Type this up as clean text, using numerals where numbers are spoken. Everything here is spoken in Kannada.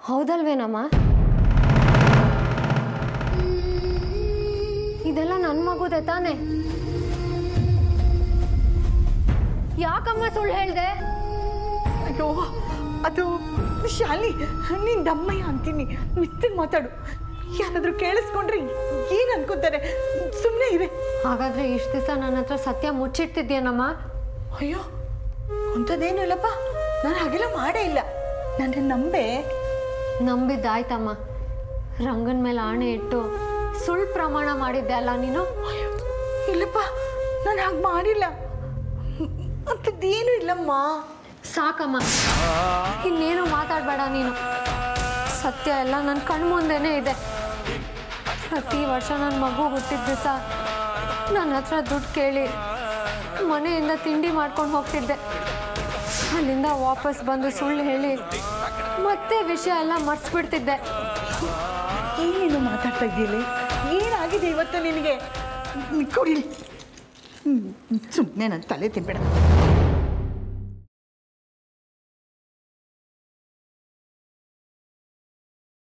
ಹೌದಲ್ವೇನಮ್ಮ? ಇದೆಲ್ಲ ನನ್ನ ಮಗುದೆ ತಾನೆ? ಯಾಕಮ್ಮ ಸುಳ್ಳು ಹೇಳ್ದೆ? ಅಯ್ಯೋ ಅದು ಶಾಲಿ, ನೀನ್ ದಮ್ಮಯ್ಯ ಅಂತೀನಿ, ಮಿತ್ತಿಗೆ ಮಾತಾಡು. ಯಾರಾದ್ರೂ ಕೇಳಿಸ್ಕೊಂಡ್ರೆ ಏನ್ ಅನ್ಕೋತಾರೆ, ಸುಮ್ಮನೆ ಇವೆ. ಹಾಗಾದ್ರೆ ಇಷ್ಟು ದಿವಸ ನನ್ನ ಹತ್ರ ಸತ್ಯ ಮುಚ್ಚಿಡ್ತಿದ್ಯೇನಮ್ಮ? ಅಯ್ಯೋ ಅಂಥದ್ದೇನು ಇಲ್ಲಪ್ಪ, ನಾನು ಹಾಗೆಲ್ಲ ಮಾಡೇ ಇಲ್ಲ, ನನ್ನ ನಂಬೆ. ನಂಬಿದ್ದಾಯ್ತಮ್ಮ. ರಂಗನ ಮೇಲೆ ಆಣೆ ಇಟ್ಟು ಸುಳ್ಳು ಪ್ರಮಾಣ ಮಾಡಿದ್ದೆ ಅಲ್ಲ ನೀನು? ಇಲ್ಲಪ್ಪ, ನಾನು ಹಾಗೆ ಮಾಡಿಲ್ಲ, ಅಂಥದ್ದೇನು ಇಲ್ಲಮ್ಮ. ಸಾಕಮ್ಮ, ಇನ್ನೇನು ಮಾತಾಡಬೇಡ ನೀನು. ಸತ್ಯ ಎಲ್ಲ ನನ್ನ ಕಣ್ಮುಂದೆನೇ ಇದೆ. ಪ್ರತಿ ವರ್ಷ ನನ್ನ ಮಗು ಹುಟ್ಟಿದ ದಿವಸ ನನ್ನ ಹತ್ರ ದುಡ್ಡು ಕೇಳಿ ಮನೆಯಿಂದ ತಿಂಡಿ ಮಾಡ್ಕೊಂಡು ಹೋಗ್ತಿದ್ದೆ. ಅಲ್ಲಿಂದ ವಾಪಸ್ ಬಂದು ಸುಳ್ಳು ಹೇಳಿ ಮತ್ತೆ ವಿಷಯ ಎಲ್ಲ ಮರ್ಸ್ಬಿಡ್ತಿದ್ದೆ. ಏನೇನು ಮಾತಾಡ್ತಾ ಇದ್ದೀಲಿ? ಏನಾಗಿದೆ ಇವತ್ತು ನಿನಗೆ? ಕೊಡಿ, ಸುಮ್ಮನೆ ನನ್ನ ತಲೆ ತಿನ್ಬೇಡ.